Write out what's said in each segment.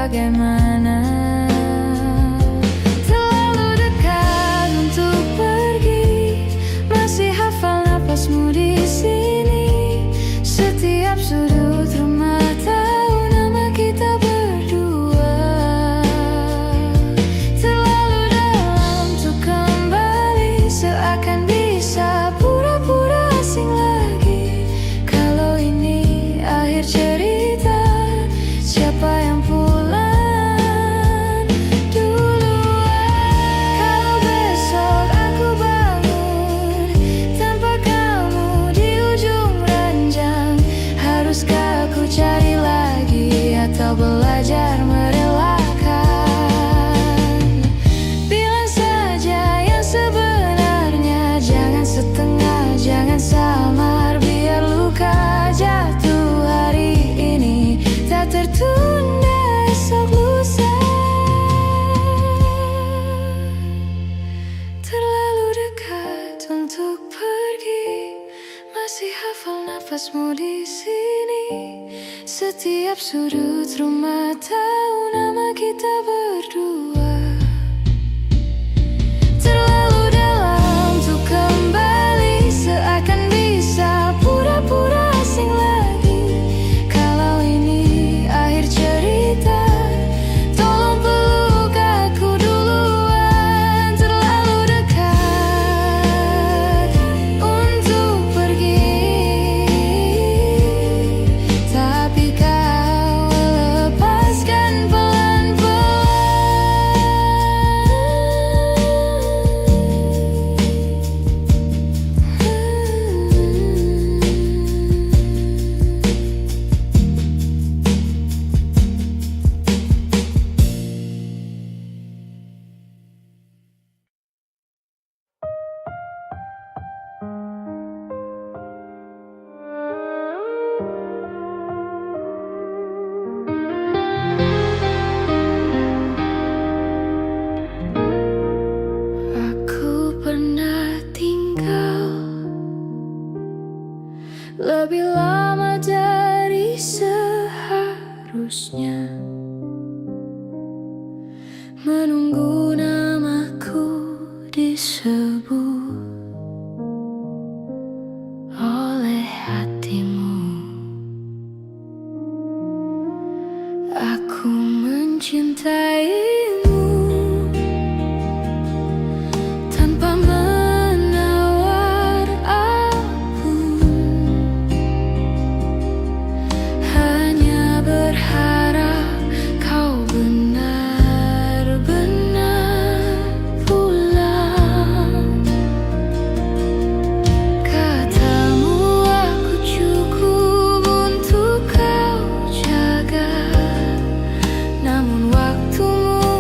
bagaimana. Terlalu dekat untuk pergi, masih hafal napasmu di sini. Setiap sudut rumah tahu nama kita berdua. Terlalu dalam untuk kembali, seakan bisa pura-pura asing lagi. Kalau ini akhir cerita, siapa yang pulang duluan? Kalau besok aku bangun tanpa kamu di ujung ranjang, haruskah aku cari lagi atau belajar merelakan? Bilang saja yang sebenarnya, jangan setengah, jangan samar. Biar luka jatuh hari ini tak tertunda esok lusa. Terlalu dekat untuk pergi, masih hafal nafasmu di sini. Setiap sudut rumah tahu nama kita berdua. Terlalu dalam untuk kembali, seakan bisa pura-pura asing lagi. Kalau ini akhir cerita, tolong peluk aku duluan. Terlalu dekat untuk pergi, tapi kau lepaskan aku pernah tinggal lebih lama dari seharusnya, menunggu namaku disebut oleh hatimu. Aku mencintaimu tanpa menawar apapun, hanya berharap kau benar-benar pulang. Katamu aku cukup untuk kau jaga, namun waktumu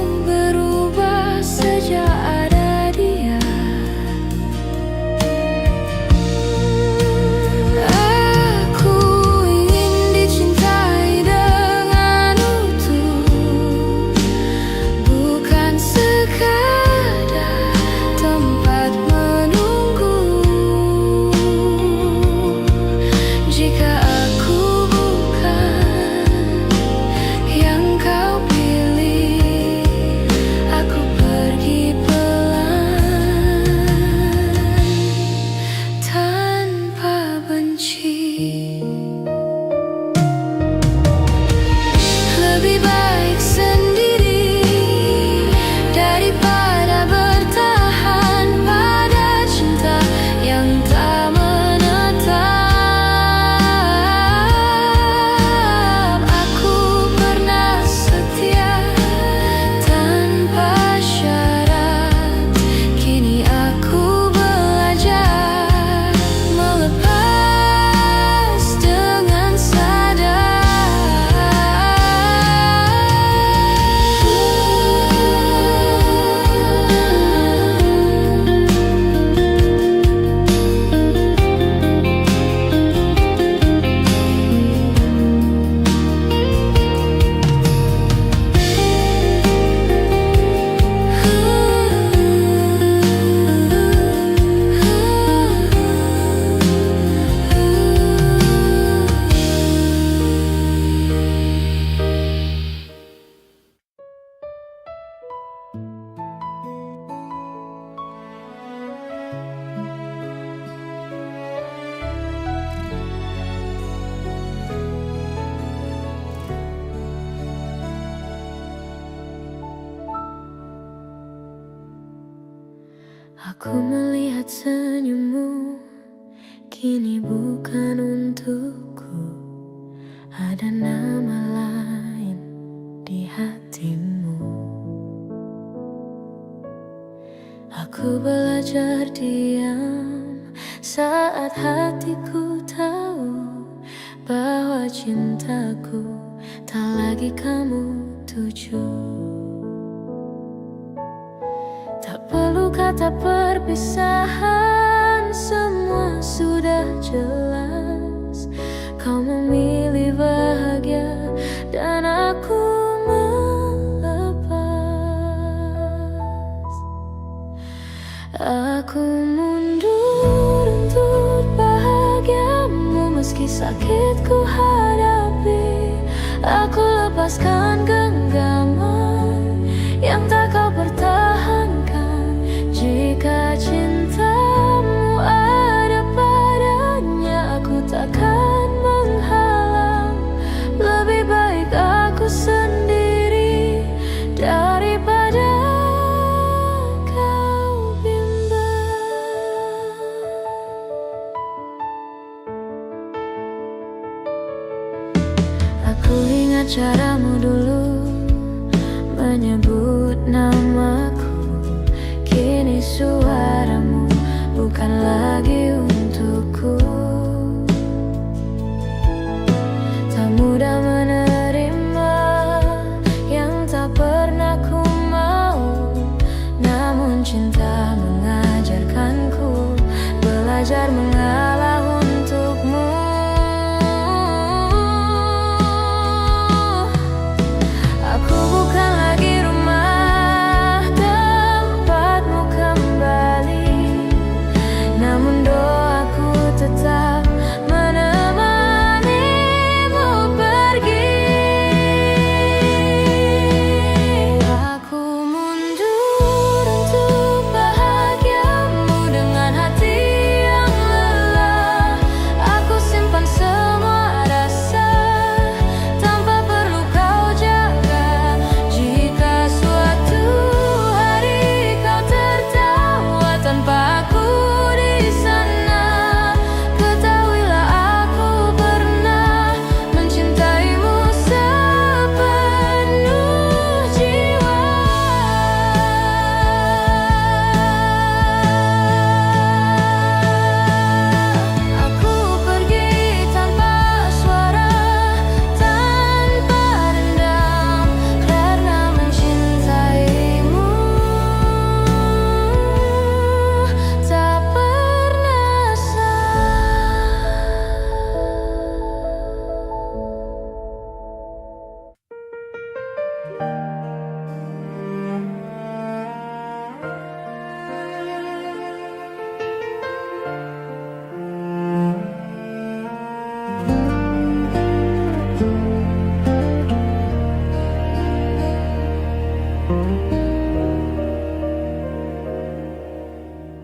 Aku melihat senyummu, kini bukan untukku. Ada nama lain di hatimu. Aku belajar diam saat hatiku tahu bahwa cintaku tak lagi kamu tuju. Tak perlu kata perpisahan, semua sudah jelas. Kau memilih bahagia dan aku melepas. Aku mundur untuk bahagiamu, meski sakit ku hadapi. Aku lepaskan genggaman yang tak kau pertahankan. Jika cintamu ada padanya, aku takkan menghalang. Lebih baik aku sendiri daripada kau bimbang. Aku ingat caramu dulu menyebut namaku. Kini suaramu bukan lagi untukku. Tak mudah menerima yang tak pernah ku mau, namun cinta mengajarkanku belajar mengalah untukmu. Aku bukan lagi rumah tempatmu kembali, namun doaku tetap menemanimu pergi. Aku mundur untuk bahagiamu dengan hati yang lelah. Aku simpan semua rasa tanpa perlu kau jaga. Jika suatu hari kau tertawa tanpa aku di sana, ketahuilah aku pernah mencintaimu sepenuh jiwa. Aku pergi tanpa suara, tanpa dendam, karena mencintaimu tak pernah salah.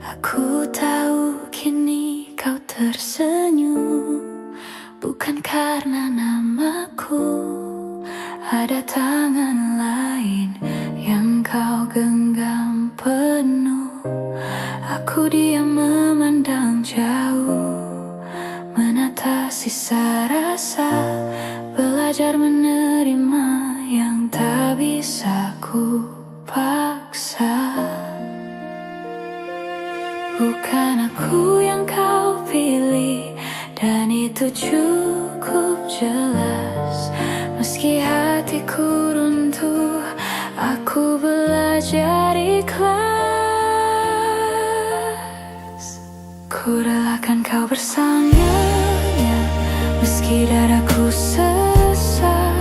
Aku tahu kini kau tersenyum, bukan karena namaku. Ada tangan lain yang kau genggam penuh. Aku diam memandang jauh, menata sisa rasa, belajar menerima yang tak bisa ku paksa. Bukan aku yang kau pilih, dan itu cukup jelas. Meski hatiku runtuh, aku belajar ikhlas. Ku relakan kau bersamanya, meski dadaku sesak.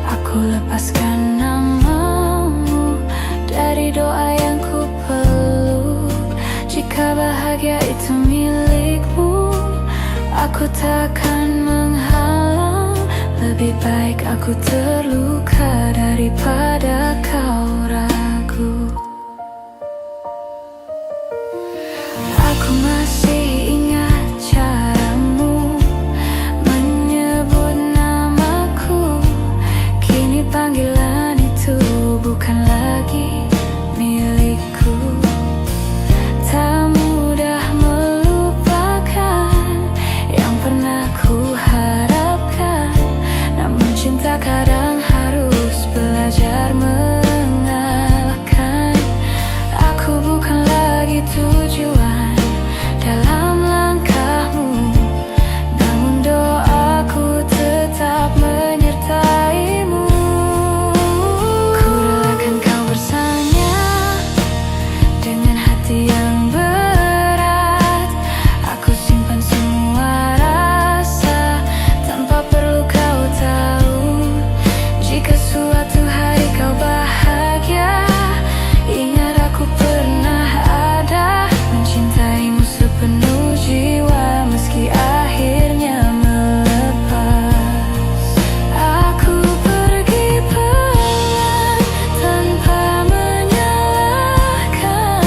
Aku lepaskan namamu dari doa yang ku peluk. Jika bahagia itu milikmu, aku takkan menghalang. Lebih baik aku terluka daripada kau ragu. Aku masih ingat caramu menyebut namaku. Kini panggilan itu bukan lagi milikku. kadang harus belajar mengalahkan. Aku bukan lagi tujuan dalam langkahmu, namun doaku tetap menyertaimu. Ku relakan kau bersama dengan hati yang berat. Aku simpan semua rasa tanpa perlu kau tahu. Jika suatu hari kau bahagia, ingat aku pernah ada, mencintaimu sepenuh jiwa meski akhirnya melepas. Aku pergi pelan tanpa menyalahkan,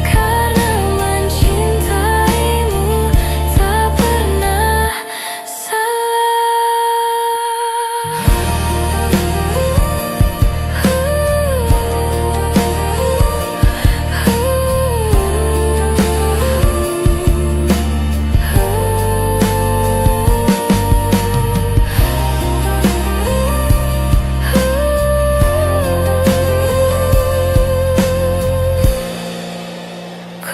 karena mencintaimu tak pernah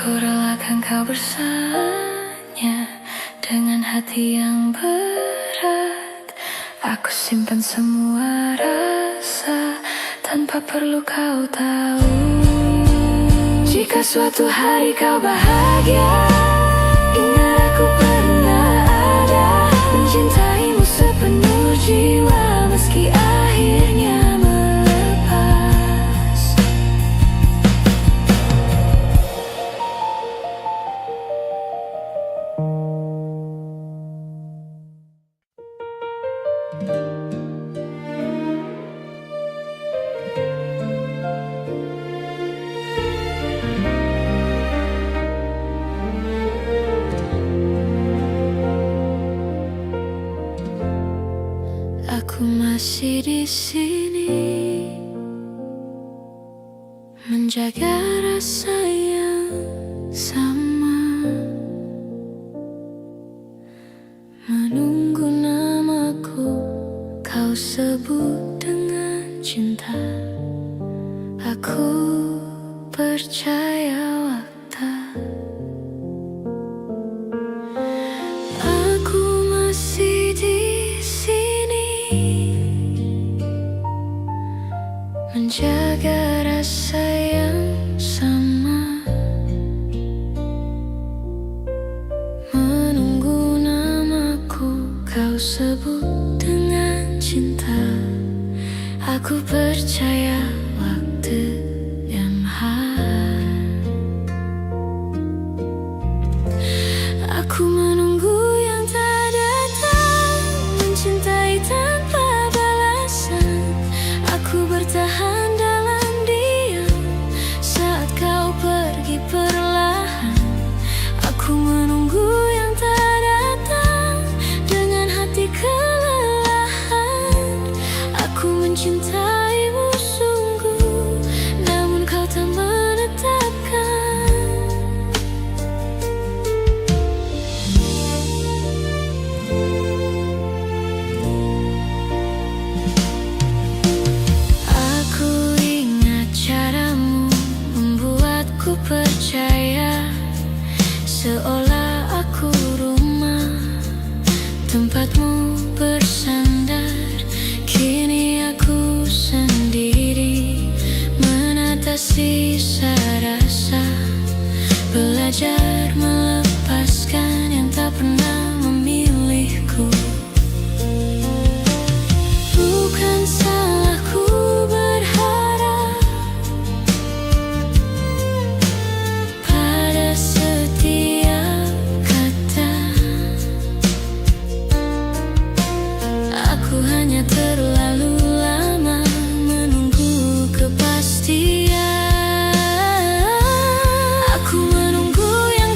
Ku relakan kau bersamanya dengan hati yang berat. Aku simpan semua rasa tanpa perlu kau tahu. Jika suatu hari kau bahagia, ingat aku pernah ada, mencintaimu sepenuh jiwa meski akhirnya melepas. Aku masih di sini menjaga rasa yang sama, menunggu namaku kau sebut dengan cinta. Aku percaya waktu. Aku masih di sini menjaga rasa yang sama, menunggu namaku kau sebut dengan cinta. Aku percaya waktu yang aku menunggu yang tak datang, mencintai tanpa balasan. Aku bertahan dalam diam saat kau pergi perlahan. Aku menunggu yang tak datang dengan hati kelelahan. Aku mencintaimu sungguh, namun kau tak menetapkan. Aku ingat caramu membuatku percaya, seolah aku rumah tempatmu bersandar. Kini aku sendiri menata sisa rasa, belajar melepaskan yang tak pernah memilihku. Bukan salahku berharap pada setiap kata. Aku hanya terlalu lama menunggu kepastian. Aku menunggu yang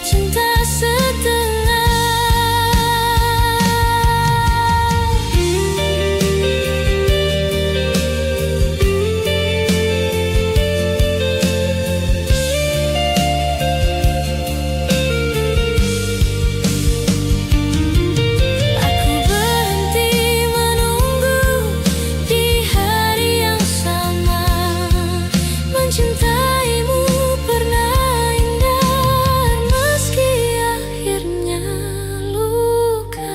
cinta setelah. Aku berhenti menunggu di hari yang sama. Mencintaimu pernah indah meski akhirnya luka.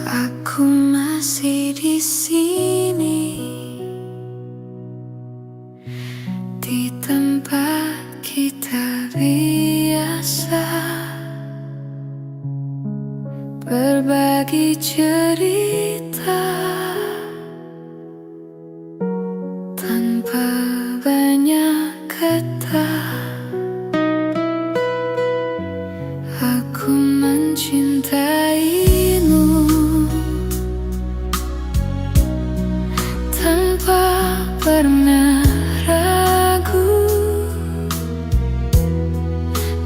Aku masih di sini, di tempat kita biasa berbagi cerita tanpa banyak kata. Aku mencintaimu tanpa pernah ragu,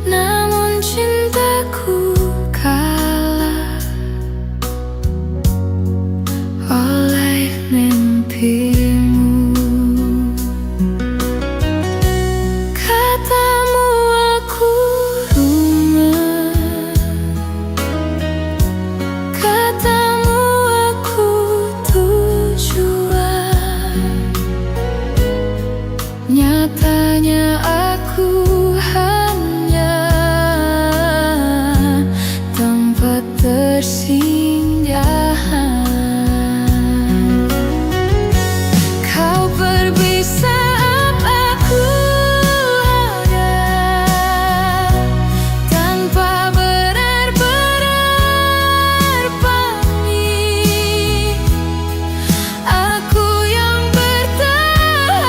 namun cintaku kalah oleh mimpimu. Katamu aku rumah, katamu aku tujuan. Nyatanya aku hanya tempat tersinggahan. Kau pergi saat aku ada, tanpa benar-benar pamit. Aku yang bertahan,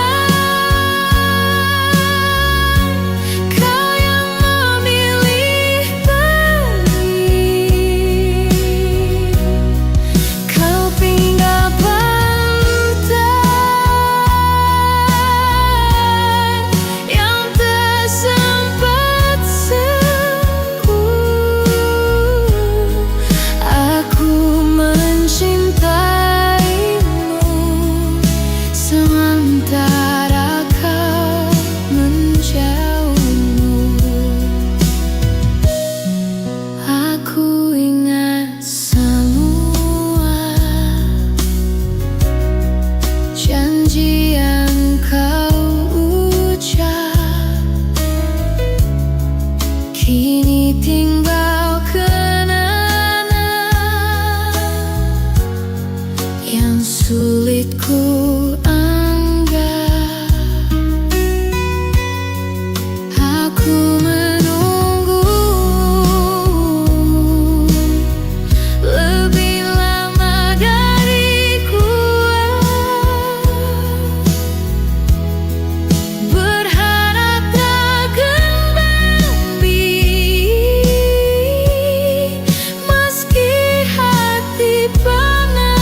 kau yang memilih pergi. Kau pinggah pantai yang tak sempat sembuh. Aku mencintaimu sementara kau menjauh. Aku ingat semua janji yang kau ucap, kini tinggal kenangan yang sulit ku anggap. Aku menunggu lebih lama dari kuat, berharap tak kembali meski hati panas.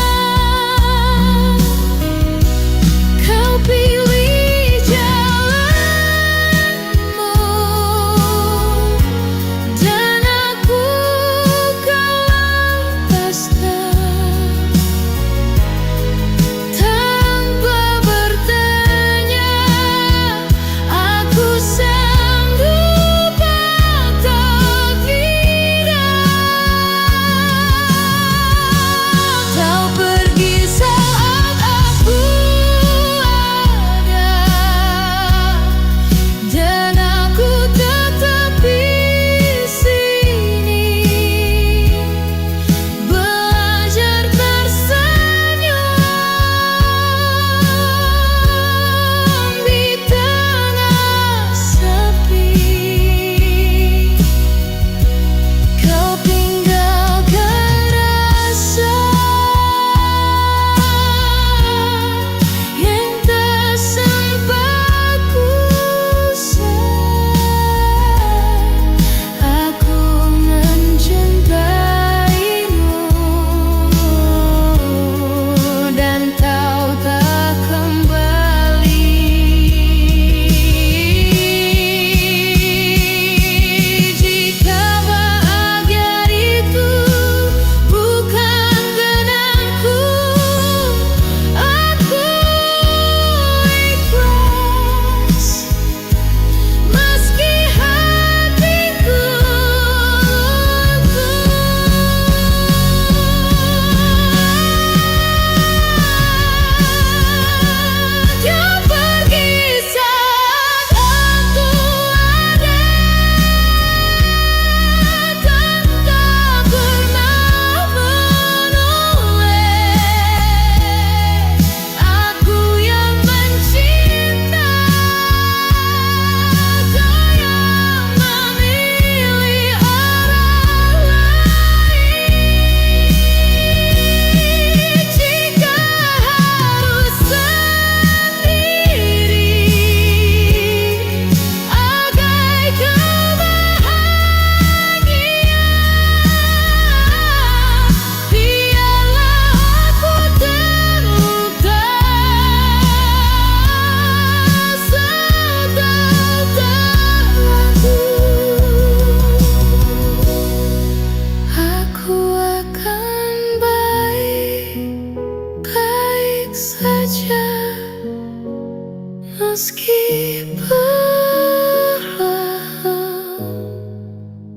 meski perlahan,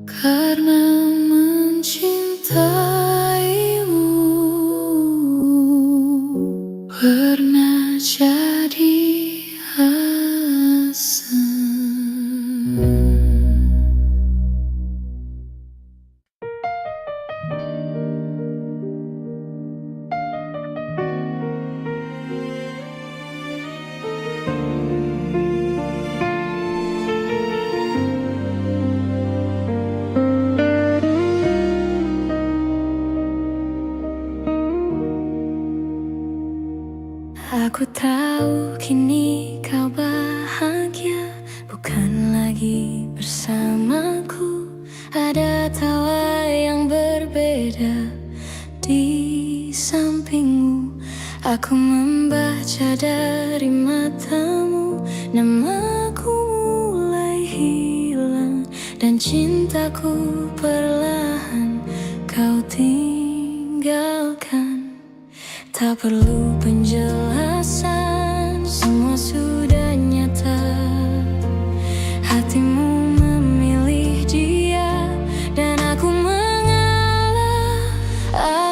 karena mencintaimu pernah jadi alasan. Aku tahu kini kau bahagia, bukan lagi bersamaku. Ada tawa yang berbeda di sampingmu. Aku membaca dari matamu, namaku mulai hilang, dan cintaku perlahan kau tinggalkan. Tak perlu penjelasan, semua sudah nyata. Hatimu memilih dia, dan aku mengalah.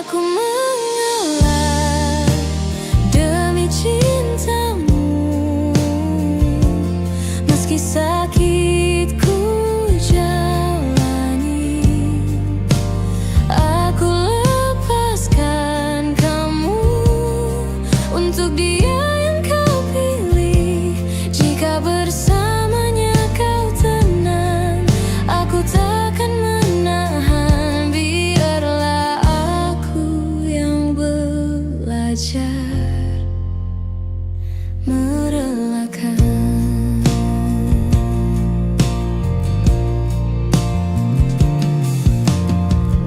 Aku mengalah demi cintamu, meski sakit ku jalani. Aku lepaskan kamu untuk dia yang kau pilih. Jika bersamanya kau tenang, aku takkan menahan. Biarlah aku yang belajar merelakan.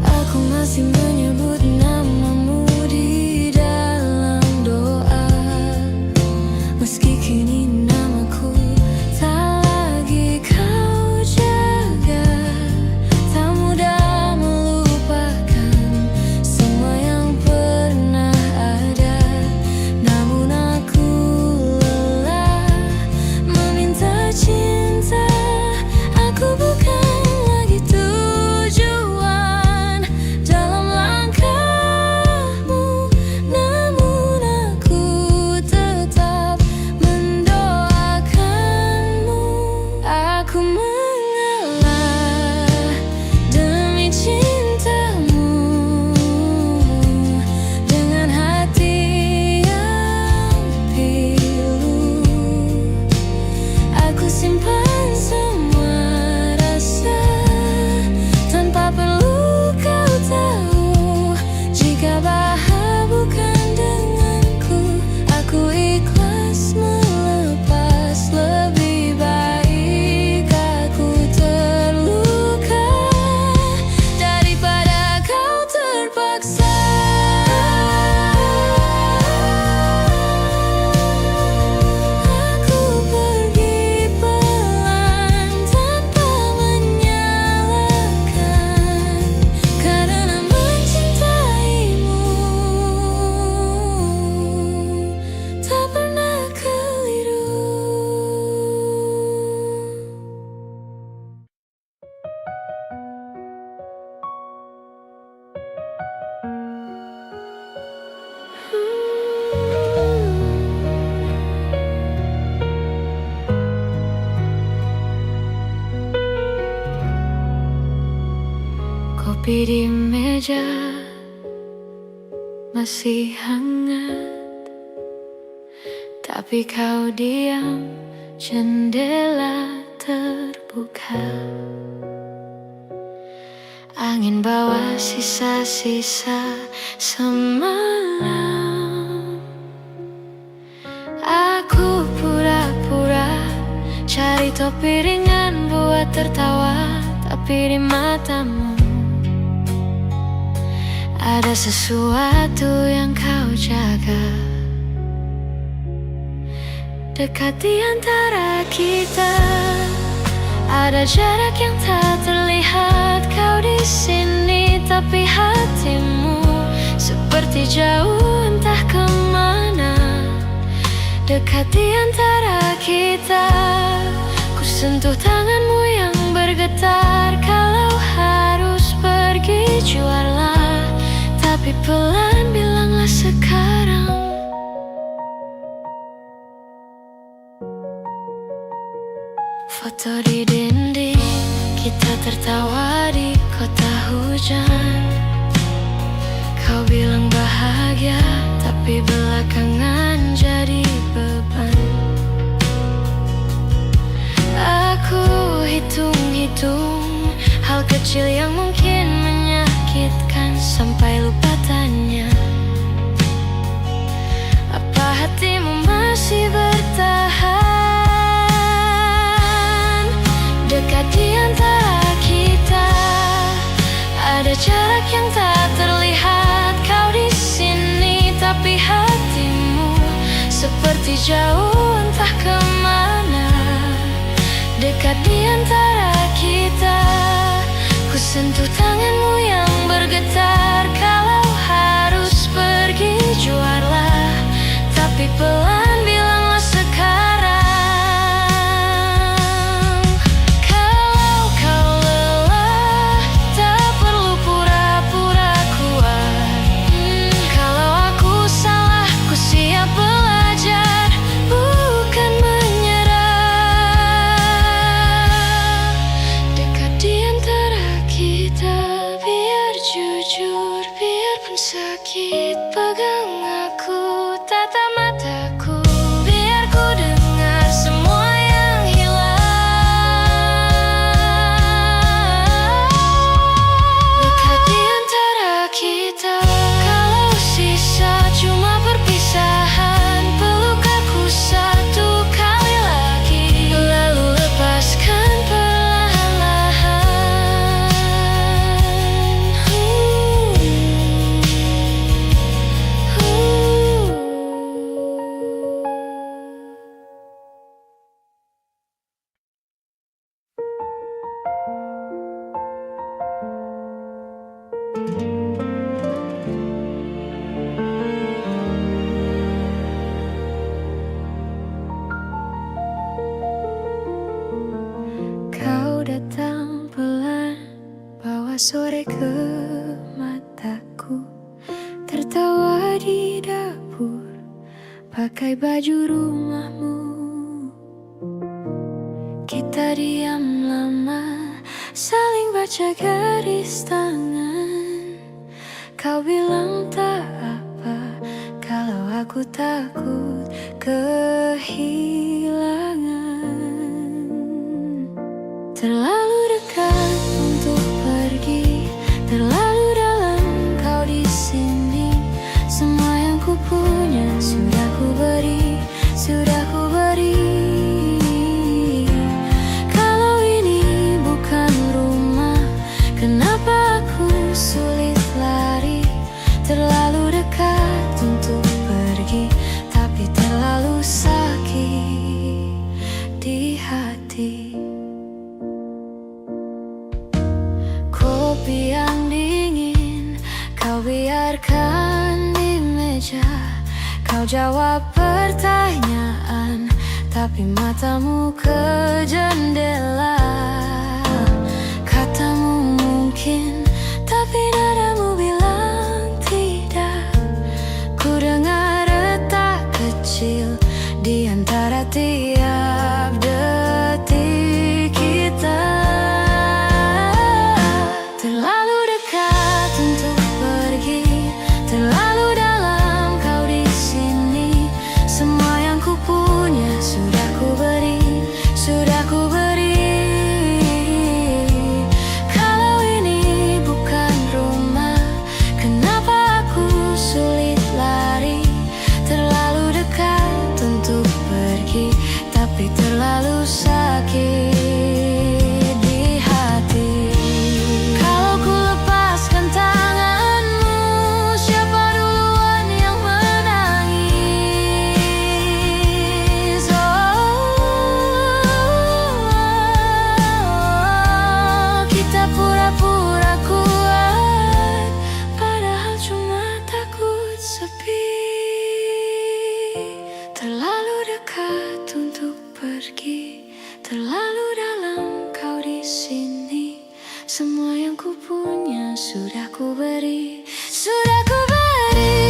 Aku masih menyebut namamu di dalam doa, meski kini namaku tak lagi kau jaga. Tak mudah melupakan semua yang pernah ada, namun aku lelah meminta cinta. Aku bukan lagi tujuan dalam langkahmu, namun aku tetap mendoakanmu. Aku mengalah demi cintamu, dengan hati yang pilu. Aku simpan semua rasa tanpa perlu kau tahu. Jika bahar bukan denganku, aku ikhlas melepas. Lebih baik aku terluka daripada kau terpaksa. Aku pergi pelan tanpa menyalahkan, karena mencintaimu tak pernah keliru. Kopi di meja masih hangat, tapi kau diam, jendela terbuka. Angin bawa sisa-sisa semalam. Aku pura-pura cari topi ringan buat tertawa, tapi di matamu ada sesuatu yang kau jaga. Dekat di antara kita ada jarak yang tak terlihat. Kau di sini, tapi hatimu seperti jauh entah kemana. Dekat di antara kita. Ku sentuh tanganmu yang bergetar. Kalau harus pergi juarlah, tapi pelan bilanglah sekarang. Foto di dinding, kita tertawa di kota hujan. Kau bilang bahagia, tapi belakangan jadi beban. Aku hitung-hitung hal kecil yang mungkin menyakitkan, sampai lupa tanya, apa hatimu masih bertahan? Dekat di antara kita ada jarak yang tak terlihat. Kau di sini, tapi hatimu seperti jauh entah kemana. Dekat di antara kita, ku sentuh tanganmu yang bergetar. Kalau harus pergi juarlah, tapi pelan bilanglah sekarang. Kalau kau lelah, tak perlu pura-pura kuat. Kalau aku salah, ku siap belajar, bukan menyerah. Dekat di antara kita, biar jujur, biarpun sakit, pegang aku, tatap mataku, biar ku dengar semua yang hilang. Dekat di antara kita, kalau sisa cuma perpisahan, peluk aku satu kali lagi, lalu lepaskan perlahan-lahan. Kau datang pelan, bawa sore ke mataku, tertawa di dapur, pakai baju rumahmu. Kita diam lama, saling baca garis tangan. Kau bilang tak apa, kalau aku takut kehilangan. Terlalu dekat untuk pergi, terlalu dalam kau di sini. Semua yang ku punya sudah ku beri, sudah ku beri. Kalau ini bukan rumah, kenapa aku sulit lari? Terlalu dekat untuk pergi, tapi terlalu sakit di hati. Kopi yang dingin kau biarkan di meja. Kau jawab pertanyaan, tapi matamu ke jendela. Katamu mungkin, tapi nadamu bilang tidak. Ku dengar retak kecil di antara tiap detik kita. Terlalu dekat untuk pergi, terlalu dalam kau di sini. Semua yang ku punya sudah ku beri, sudah ku beri. Kalau ini bukan rumah, kenapa aku sulit lari? Terlalu dekat untuk pergi, tapi terlalu sakit di hati. Kalau ku lepaskan tanganmu, siapa duluan yang menangis? Kita pura-pura kuat, padahal cuma takut sepi. Terlalu dekat untuk pergi, terlalu dalam kau di sini. Semua yang ku punya sudah ku beri, sudah ku beri.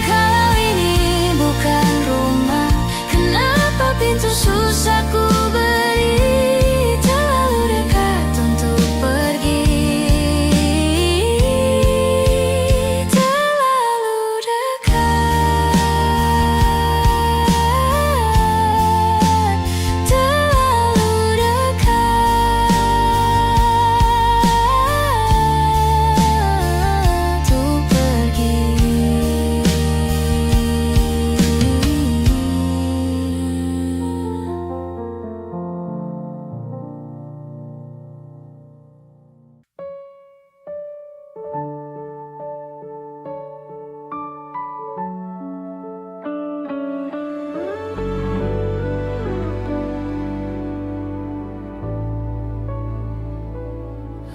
Kalau ini bukan rumah, kenapa pintu susah ku beri? Terlalu dekat untuk pergi, terlalu dekat, terlalu dekat untuk pergi.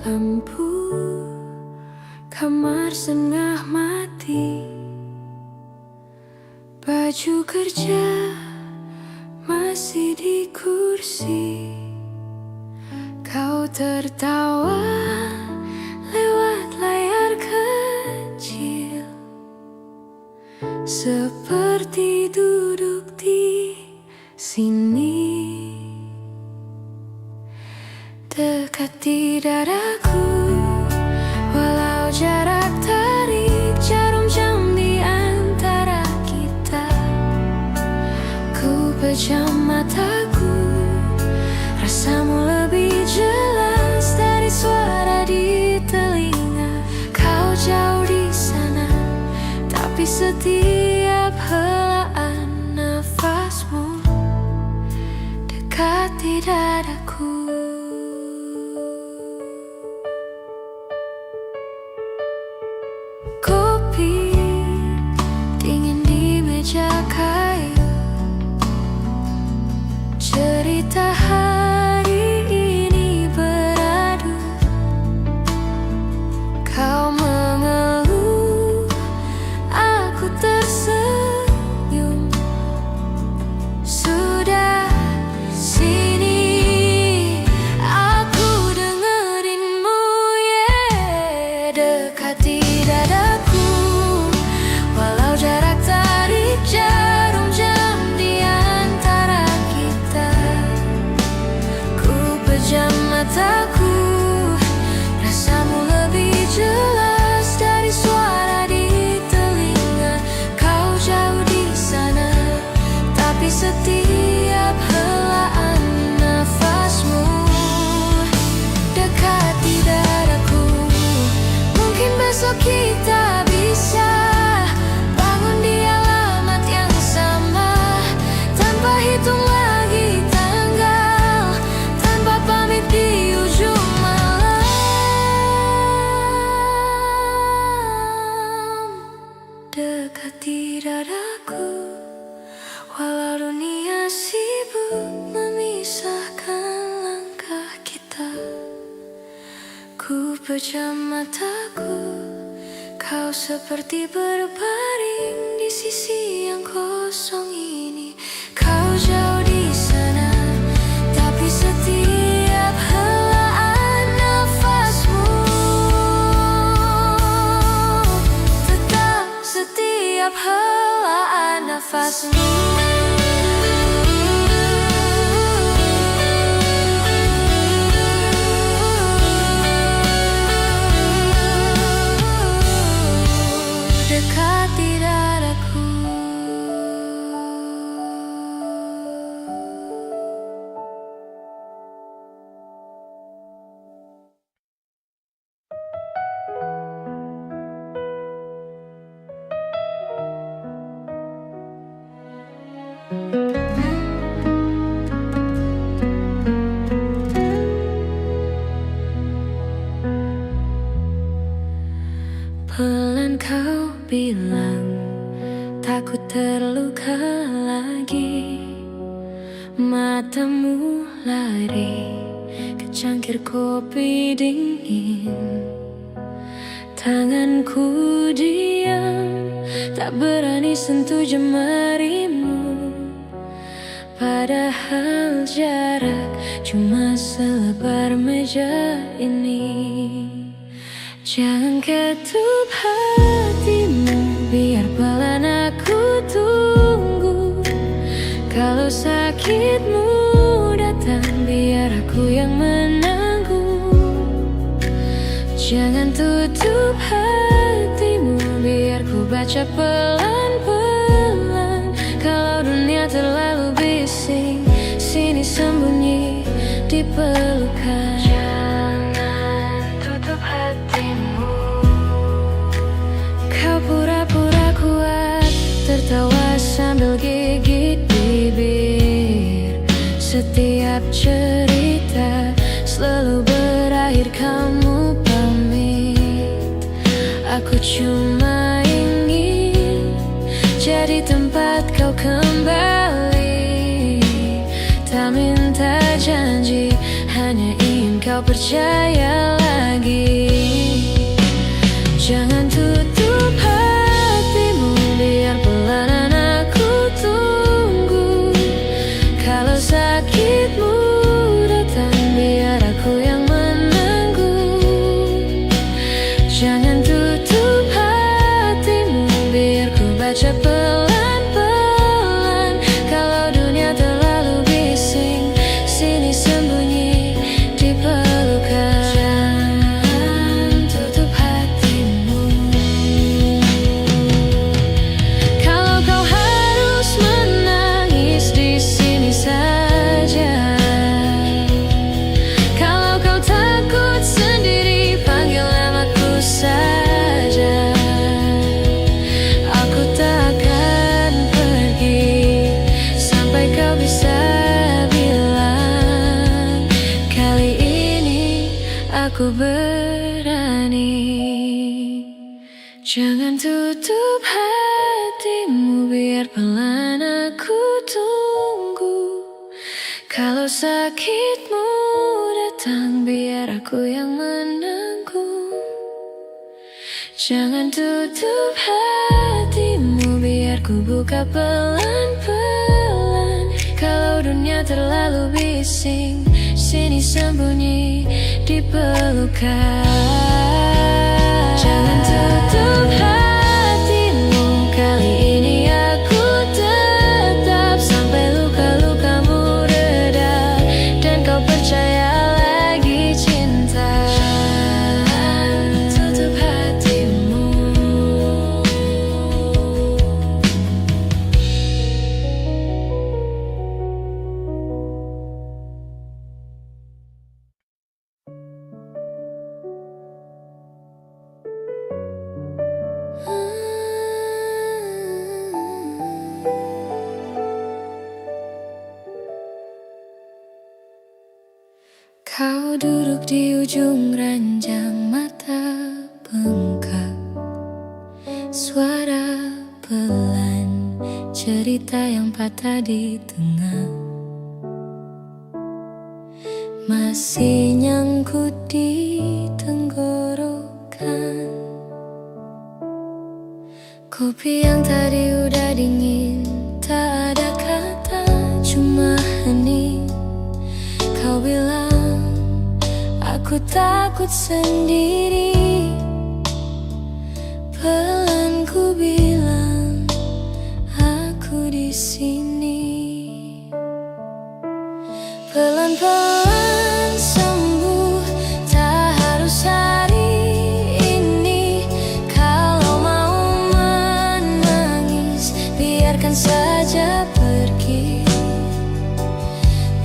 Lampu kamar setengah mati, baju kerja masih di kursi. Kau tertawa lewat layar kecil, seperti duduk di sini. Dekati dadaku, walau jarak tarik jarum jam di antara kita. Ku pejam mataku, rasamu lebih jelas dari suara di telinga. Kau jauh di sana, tapi setiap helaan nafasmu dekati dadaku. Kopi dingin di meja kayu, cerita hari ini beradu. Kau mengeluh, aku tersenyum. Sudah sini aku dengerinmu, yeah. Dekati dadaku, walau jarak tarik jarum jam di antara kita. Ku pejam mataku, rasamu lebih jelas dari suara di telinga. Kau jauh di sana, tapi setiap helaan nafasmu dekati dadaku. Mungkin besok kita bisa bangun di alamat yang sama, tanpa hitung lagi tanggal, tanpa pamit di ujung malam. Dekati dadaku, walau dunia sibuk memisahkan langkah kita. Ku pejam mataku, kau seperti berbaring di sisi yang kosong ini. Kau jauh di sana, tapi setiap helaan nafasmu tetap, setiap helaan nafasmu. Dekati dadaku. Pelan kau bilang takut terluka lagi. Matamu lari ke cangkir kopi dingin. Tanganku diam, tak berani sentuh jemarimu. Padahal jarak cuma selebar meja ini. Jangan ketup hatimu, biar pelan aku tunggu. Kalau sakitmu datang, biar aku yang menanggung. Jangan tutup hatimu, biar ku baca pelan-pelan. Kalau dunia terlalu bising, sini sembunyi di pelukan. Jangan tutup hatimu. Kau pura-pura kuat, tertawa sambil gigit bibir. Setiap cerita selalu berakhir kamu pamit. Aku cuma ingin jadi tempat kau kembali. Tak minta janji, hanya ingin kau percaya lagi. Jangan tutup hatimu, biar pelan aku tunggu. Kalau sakitmu datang, biar aku yang menanggung. Jangan tutup hatimu, biar ku baca pelan-pelan. Kalau dunia terlalu bising, sini sembunyi di pelukan. Jangan tutup hatimu. Kalau kau harus menangis, di sini saja. Kalau kau takut sendiri, panggil namaku saja. Aku tak akan pergi sampai kau bisa bilang, kali ini aku berani. Jangan tutup hatimu, biar pelan aku tunggu. Kalau sakitmu datang, biar aku yang menanggung. Jangan tutup hatimu, biar ku buka pelan-pelan. Kalau dunia terlalu bising, sini sembunyi di pelukan. Jangan tutup hatimu, kali ini aku tetap sampai luka-lukamu reda dan kau percaya lagi cinta. Jangan tutup hatimu. Kau duduk di ujung ranjang, mata bengkak. Suara pelan, cerita yang patah di tengah. Masih nyangkut di tenggorokan. Kopi yang tadi udah dingin, tak ada kata, cuma hening. Kau bilang aku takut sendiri. Pelan ku bilang aku di sini. Pelan-pelan sembuh, tak harus hari ini. Kalau mau menangis, biarkan saja pergi.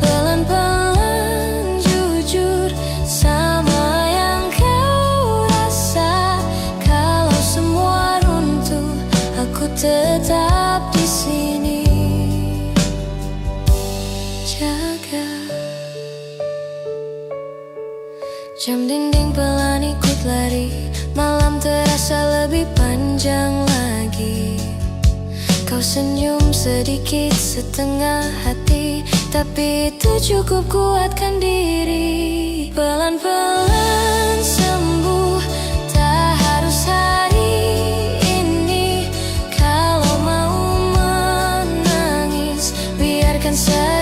Pelan-pelan jujur sama yang kau rasa. Kalau semua runtuh, aku tetap di sini. Jaga. Jam dinding pelan ikut lari, malam terasa lebih panjang lagi. Kau senyum sedikit setengah hati, tapi itu cukup kuatkan diri. Pelan-pelan sembuh, tak harus hari ini. Kalau mau menangis, biarkan saja.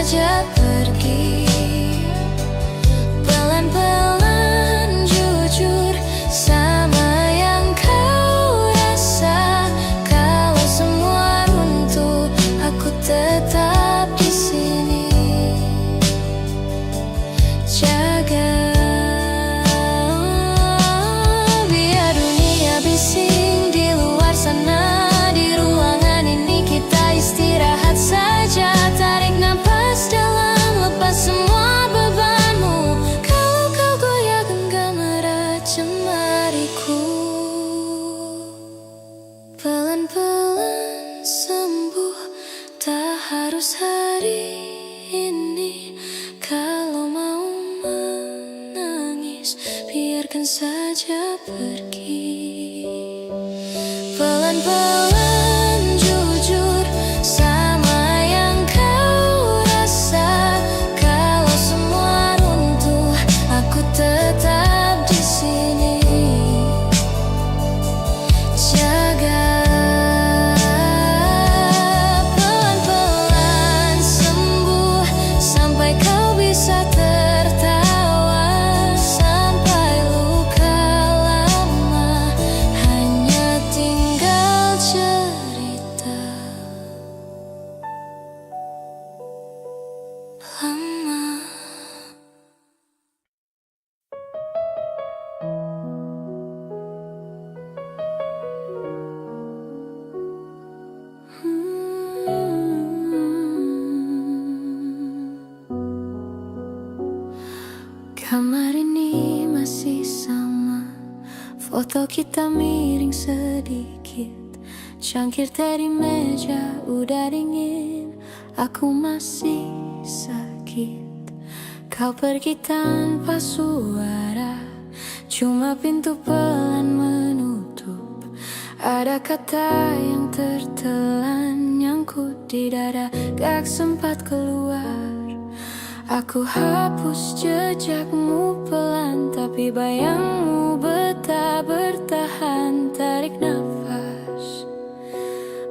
harus hari ini. Kalau mau menangis, biarkan saja pergi. Pelan-pelan jujur sama yang kau rasa. Kalau semua runtuh, aku tetap di sini. Jaga pelan-pelan sembuh sampai kau bisa tertawa, sampai luka lama hanya tinggal cerita lama. Kamar ini masih sama, foto kita miring sedikit. Cangkir teh di meja udah dingin, aku masih sakit. Kau pergi tanpa suara, cuma pintu pelan menutup. Ada kata yang tertelan nyangkut di dada, gak sempat keluar. Aku hapus jejakmu pelan, tapi bayangmu betah bertahan. Tarik nafas,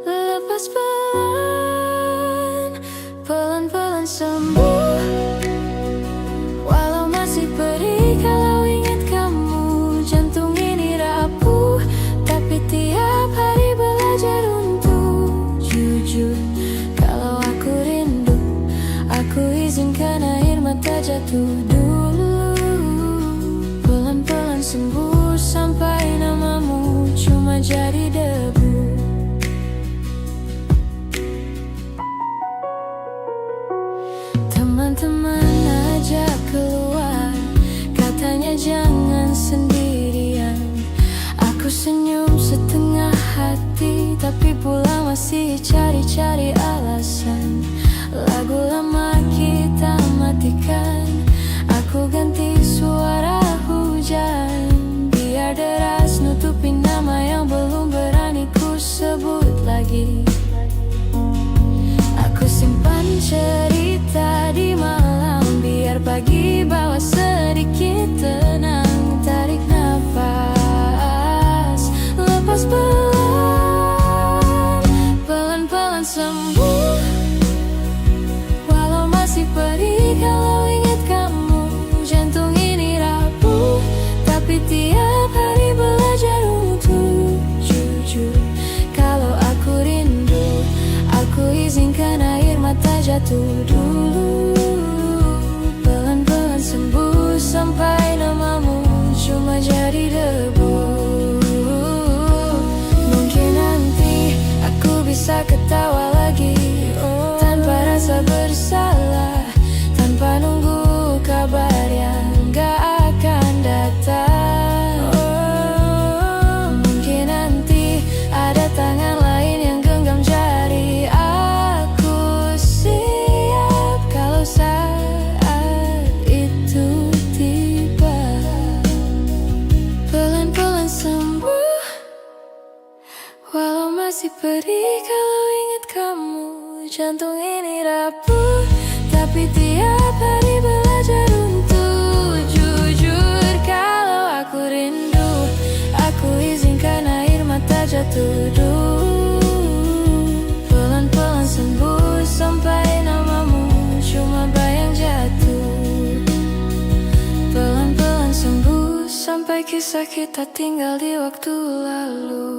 lepas pelan, pelan-pelan sembuh. Walau masih perih, kalau ingat kamu, jantung ini rapuh. Tapi tiap hari belajar untuk jujur. Kalau aku rindu, aku izinkan air mata jatuh dulu. Pelan-pelan sembuh sampai namamu cuma jadi debu. Teman-teman ajak keluar, katanya jangan sendirian. Aku senyum setengah hati, tapi pulang masih cari-cari alasan. Lagu lama kita matikan, aku ganti suara hujan. Biar deras nutupin nama yang belum berani ku sebut lagi. Aku simpan cerita di malam, biar pagi bawa sedikit tenang. Tarik nafas, lepas pelan, pelan-pelan sembuh. Walau masih perih, kalau ingat kamu, jantung ini rapuh. Tapi tiap hari belajar untuk jujur. Kalau aku rindu, aku izinkan air mata jatuh dulu. Pelan-pelan sembuh sampai namamu cuma jadi debu. Mungkin nanti aku bisa ketawa lagi, tanpa rasa bersalah, tanpa nunggu kabar yang gak akan datang. Mungkin nanti ada tangan lain yang genggam jari. Aku siap kalau saat itu tiba. Pelan-pelan sembuh, walau masih perih, kalau ingat kamu, jantung ini rapuh. Tapi tiap hari belajar untuk jujur. Kalau aku rindu, aku izinkan air mata jatuh dulu. Pelan-pelan sembuh sampai namamu cuma bayang jatuh. Pelan-pelan sembuh sampai kisah kita tinggal di waktu lalu.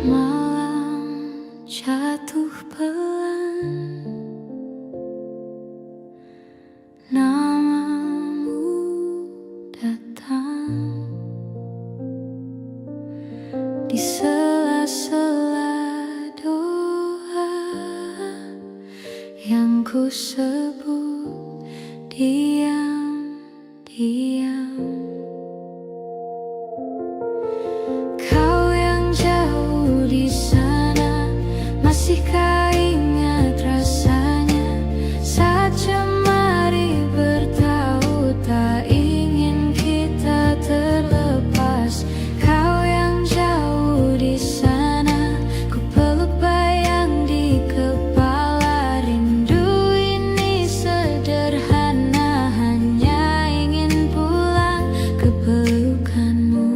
Malam jatuh pelan, namamu datang. ku sebut diam-diam. Kau yang jauh di sana, masihkah ingat rasanya saat jemari bertaut tak ingin kita terlepas. Kau yang jauh di sana, ku peluk bayang di kepala. Rindu ini sederhana, hanya ingin pulang ke pelukanmu.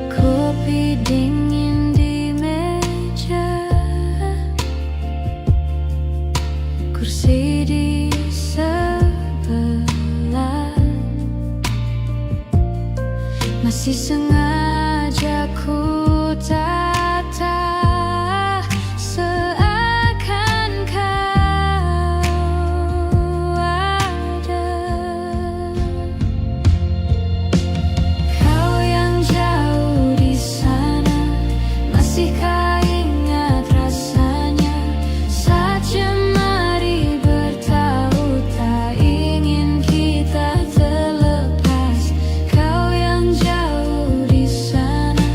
Kopi dingin di meja, kursi di sebelah, masih sengaja ku tata seakan kau ada. Kau yang jauh di sana, masihkah ingat rasanya saat jemari bertaut tak ingin kita terlepas. Kau yang jauh di sana,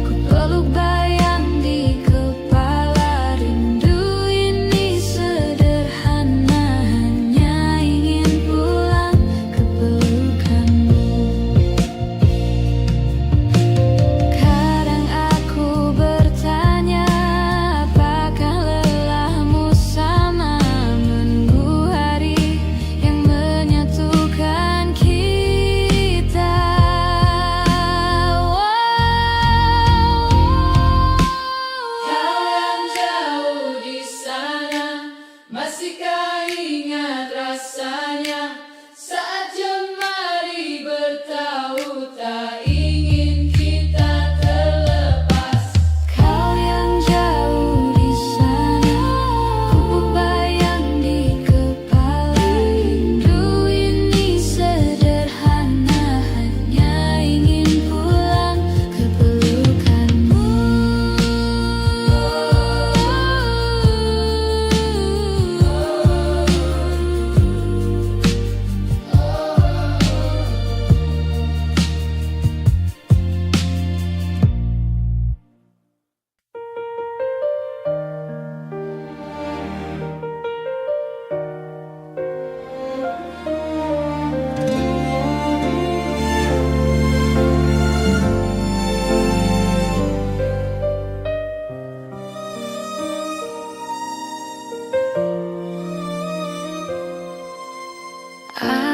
ku peluk bayang di kepala. Rindu ini sederhana, hanya ingin pulang ke pelukanmu. Kadang aku bertanya, apakah lelahmu sama menunggu hari yang menyatukan kita. Kau yang jauh di sana, masihkah ingat rasanya saat jemari bertaut tak ingin kita terlepas. Kau yang jauh di sana, ku bayang di kepala. Rindu ini sederhana, hanya ingin pulang ke pelukanmu.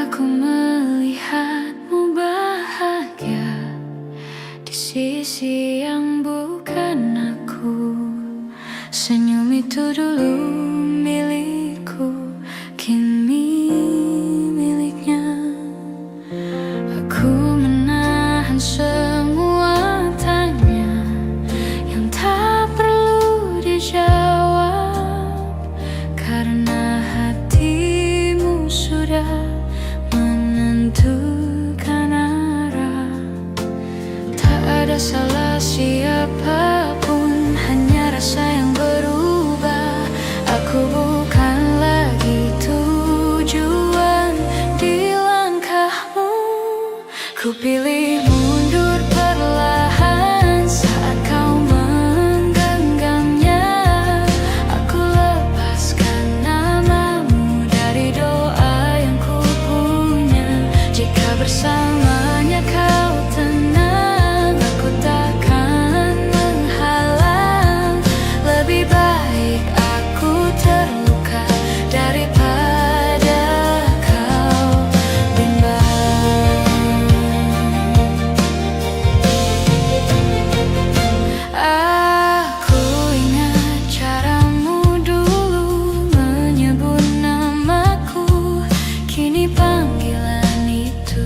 Aku melihatmu bahagia di sisi yang bukan aku. Senyum itu dulu milikku, kini miliknya. Aku menahan semua tanya yang tak perlu dijawab, karena hatimu sudah menentukan arah. Tak ada salah siapapun, hanya rasa yang berubah. Aku bukan lagi tujuan di langkahmu. Ku pilih mundur perlahan saat kau menggenggamnya. Aku lepaskan namamu dari doa yang ku punya. Jika bersamanya kau tenang, aku takkan menghalang. Lebih baik aku terluka daripada kau bimbang. Aku ingat caramu dulu menyebut namaku. Kini panggilan itu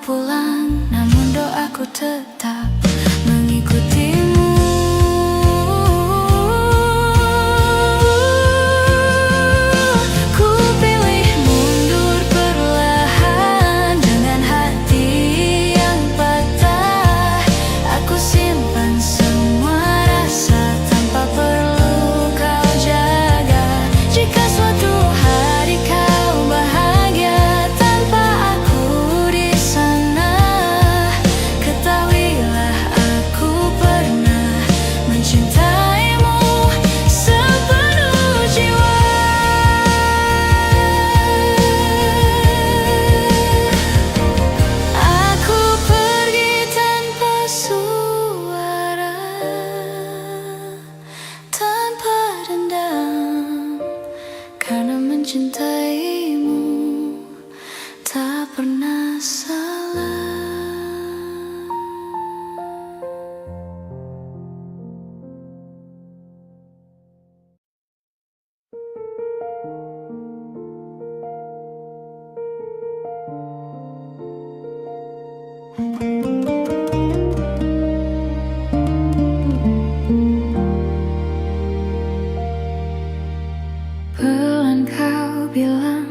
pulang, namun doaku tetap mengikutimu. Ku pilih mundur perlahan dengan hati yang patah. Aku simpan semua rasa tanpa perlu kau jaga. Jika suatu hari kau bahagia tanpa aku di sana, ketahuilah aku pernah mencintaimu sepenuh jiwa. Aku pergi tanpa suara, tanpa dendam, karena mencintaimu tak pernah salah. Pelan kau bilang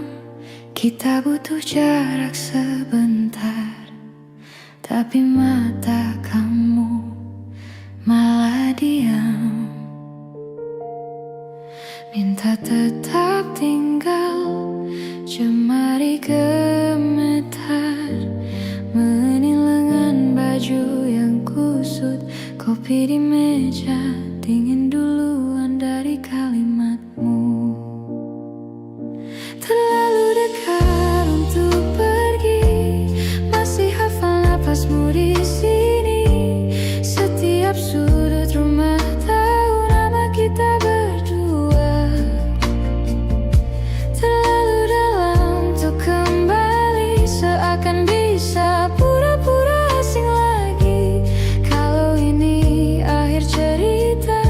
kita butuh jarak sebentar, tapi mata kamu malah diam. Minta tetap tinggal, jemari gemetar, menil lengan baju yang kusut, kopi di meja dingin duluan dari kalimatmu. Terlalu dekat untuk pergi, masih hafal napasmu di sini. Setiap sudut rumah tahu nama kita berdua. Terlalu dalam untuk kembali, seakan bisa pura-pura asing lagi. Kalau ini akhir cerita,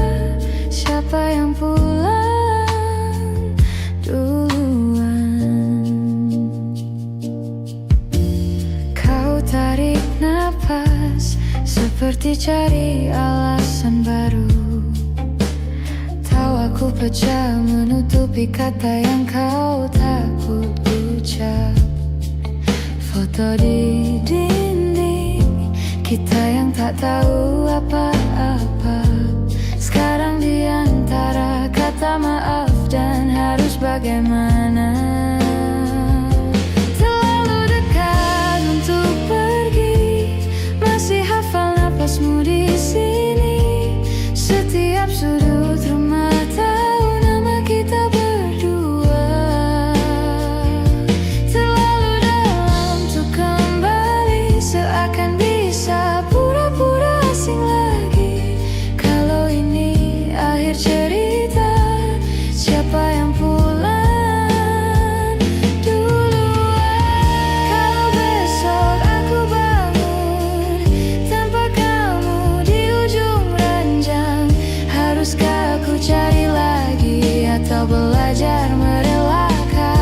siapa yang pulang duluan? Kau tarik napas seperti cari alasan baru. Tahu aku pecah menutupi kata yang kau takut ucap. Foto di dinding kita yang tak tahu apa-apa, sekarang di antara kata maaf dan harus bagaimana. Terlalu dekat untuk pergi, masih hafal napasmu di sini. Setiap sudut rumah tahu nama kita berdua. Terlalu dalam untuk kembali, seakan bisa pura-pura asing lagi. Kalau ini akhir cerita, siapa yang pulang duluan? Kalau besok aku bangun tanpa kamu di ujung ranjang, haruskah aku cari lagi atau belajar merelakan?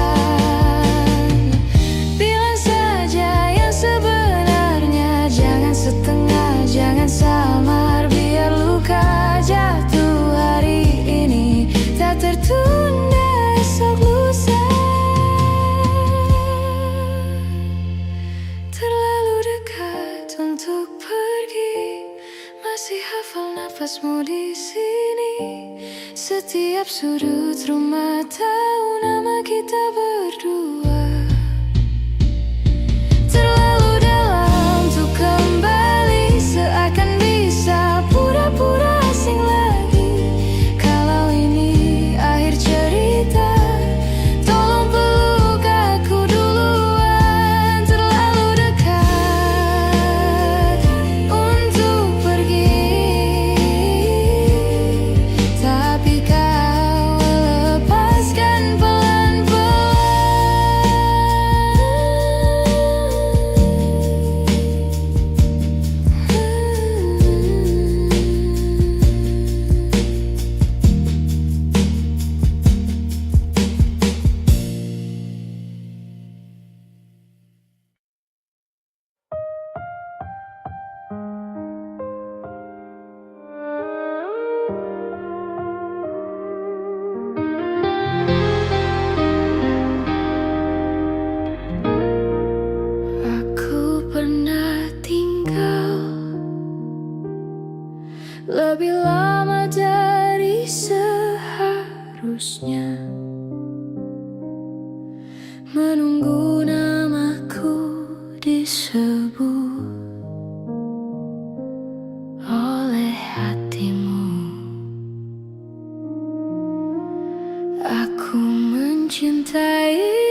Bilang saja yang sebenarnya, jangan setengah, jangan samar, biar luka jatuh hari ini tak tertunda esok lusa. Terlalu dekat untuk pergi, masih hafal napasmu di sini. Setiap sudut rumah tahu nama kita berdua. Terlalu dalam untuk kembali, seakan bisa pura-pura asing lagi. Kalau ini akhir cerita, tolong peluk aku duluan. Terlalu dekat untuk pergi, tapi kau lepaskan pelan-pelan. mencintai.